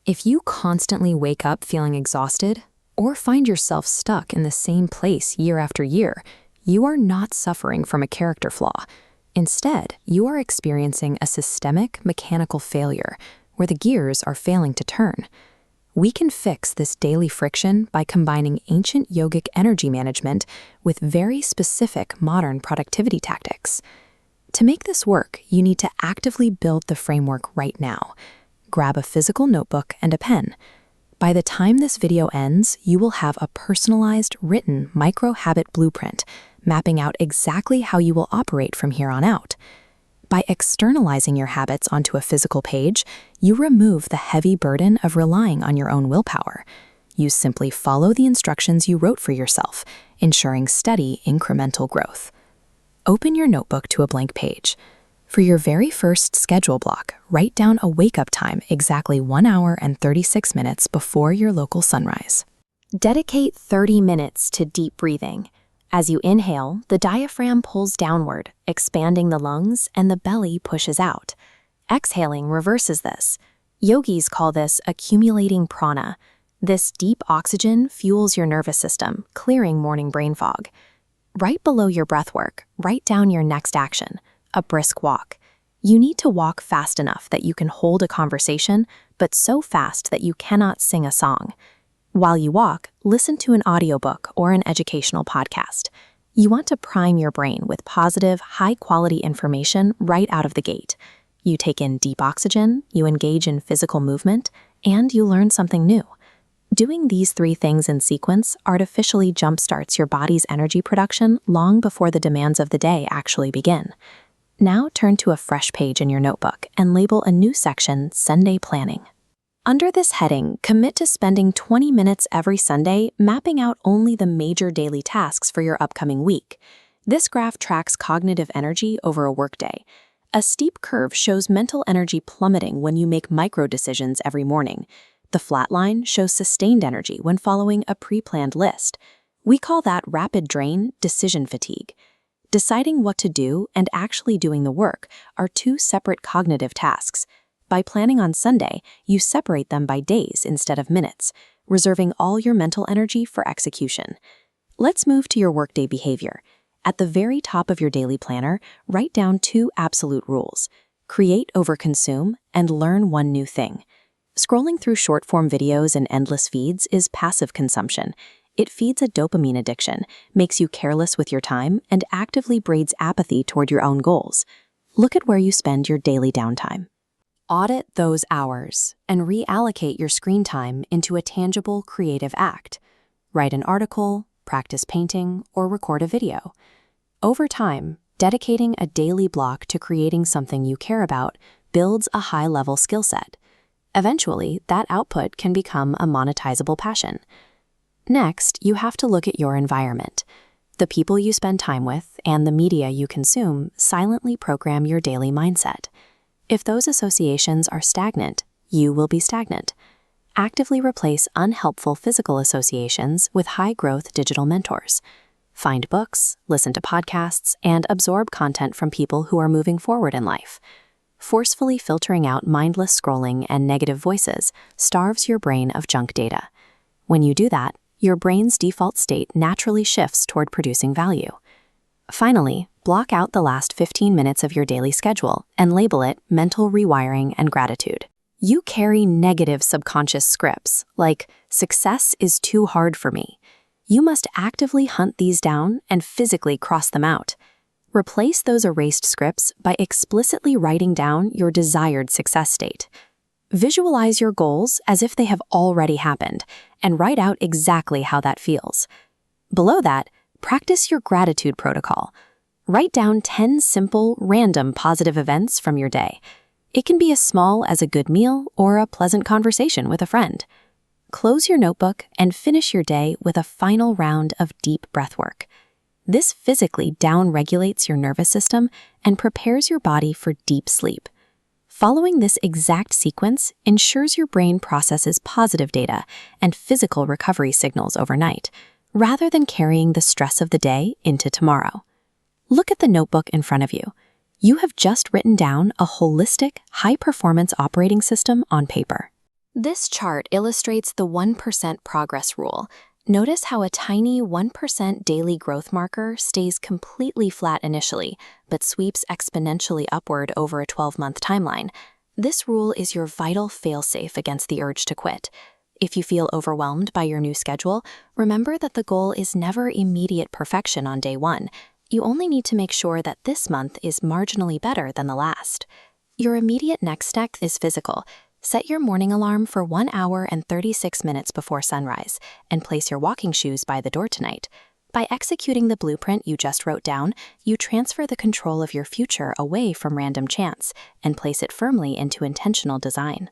If you constantly wake up feeling exhausted or find yourself stuck in the same place year after year, you are not suffering from a character flaw. Instead, you are experiencing a systemic mechanical failure where the gears are failing to turn. We can fix this daily friction by combining ancient yogic energy management with very specific modern productivity tactics. To make this work, you need to actively build the framework right now. Grab a physical notebook and a pen. By the time this video ends, you will have a personalized, written micro-habit blueprint, mapping out exactly how you will operate from here on out. By externalizing your habits onto a physical page, you remove the heavy burden of relying on your own willpower. You simply follow the instructions you wrote for yourself, ensuring steady, incremental growth. Open your notebook to a blank page. For your very first schedule block, write down a wake-up time exactly 1 hour and 36 minutes before your local sunrise. Dedicate 30 minutes to deep breathing. As you inhale, the diaphragm pulls downward, expanding the lungs, and the belly pushes out. Exhaling reverses this. Yogis call this accumulating prana. This deep oxygen fuels your nervous system, clearing morning brain fog. Right below your breathwork, write down your next action. A brisk walk. You need to walk fast enough that you can hold a conversation, but so fast that you cannot sing a song. While you walk, listen to an audiobook or an educational podcast. You want to prime your brain with positive, high-quality information right out of the gate. You take in deep oxygen, you engage in physical movement, and you learn something new. Doing these 3 things in sequence artificially jumpstarts your body's energy production long before the demands of the day actually begin. Now turn to a fresh page in your notebook and label a new section, Sunday Planning. Under this heading, commit to spending 20 minutes every Sunday mapping out only the major daily tasks for your upcoming week. This graph tracks cognitive energy over a workday. A steep curve shows mental energy plummeting when you make micro-decisions every morning. The flat line shows sustained energy when following a pre-planned list. We call that rapid drain decision fatigue. Deciding what to do and actually doing the work are 2 separate cognitive tasks. By planning on Sunday, you separate them by days instead of minutes, reserving all your mental energy for execution. Let's move to your workday behavior. At the very top of your daily planner, write down 2 absolute rules. Create over consume and learn one new thing. Scrolling through short-form videos and endless feeds is passive consumption. It feeds a dopamine addiction, makes you careless with your time, and actively breeds apathy toward your own goals. Look at where you spend your daily downtime. Audit those hours and reallocate your screen time into a tangible, creative act. Write an article, practice painting, or record a video. Over time, dedicating a daily block to creating something you care about builds a high-level skill set. Eventually, that output can become a monetizable passion. Next, you have to look at your environment. The people you spend time with and the media you consume silently program your daily mindset. If those associations are stagnant, you will be stagnant. Actively replace unhelpful physical associations with high-growth digital mentors. Find books, listen to podcasts, and absorb content from people who are moving forward in life. Forcefully filtering out mindless scrolling and negative voices starves your brain of junk data. When you do that, your brain's default state naturally shifts toward producing value. Finally, block out the last 15 minutes of your daily schedule and label it mental rewiring and gratitude. You carry negative subconscious scripts like, success is too hard for me. You must actively hunt these down and physically cross them out. Replace those erased scripts by explicitly writing down your desired success state. Visualize your goals as if they have already happened and write out exactly how that feels. Below that, practice your gratitude protocol. Write down 10 simple, random positive events from your day. It can be as small as a good meal or a pleasant conversation with a friend. Close your notebook and finish your day with a final round of deep breathwork. This physically down-regulates your nervous system and prepares your body for deep sleep. Following this exact sequence ensures your brain processes positive data and physical recovery signals overnight, rather than carrying the stress of the day into tomorrow. Look at the notebook in front of you. You have just written down a holistic, high-performance operating system on paper. This chart illustrates the 1% progress rule. Notice how a tiny 1% daily growth marker stays completely flat initially, but sweeps exponentially upward over a 12-month timeline. This rule is your vital failsafe against the urge to quit. If you feel overwhelmed by your new schedule, remember that the goal is never immediate perfection on day one. You only need to make sure that this month is marginally better than the last. Your immediate next step is physical. Set your morning alarm for 1 hour and 36 minutes before sunrise, and place your walking shoes by the door tonight. By executing the blueprint you just wrote down, you transfer the control of your future away from random chance and place it firmly into intentional design.